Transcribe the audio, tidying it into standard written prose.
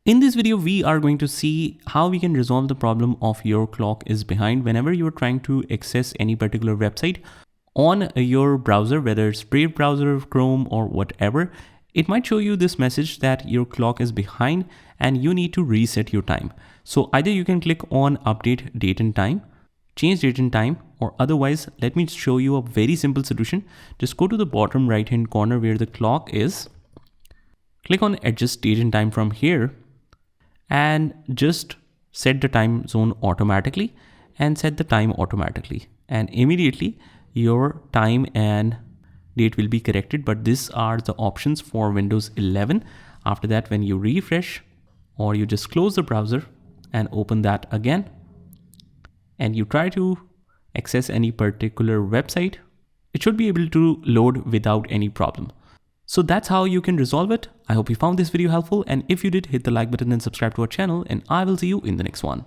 In this video, we are going to see how we can resolve the problem of your clock is behind whenever you're trying to access any particular website on your browser, whether it's Brave browser, Chrome, or whatever. It might show you this message that your clock is behind and you need to reset your time. So either you can click on update date and time, change date and time, or otherwise, let me show you a very simple solution. Just go to the bottom right hand corner where the clock is, click on adjust date and time from here, and just set the time zone automatically and set the time automatically, and immediately your time and date will be corrected. But these are the options for Windows 11. After that, when you refresh or you just close the browser and open that again and you try to access any particular website, it should be able to load without any problem. So that's how you can resolve it. I hope you found this video helpful, and if you did, hit the like button and subscribe to our channel, and I will see you in the next one.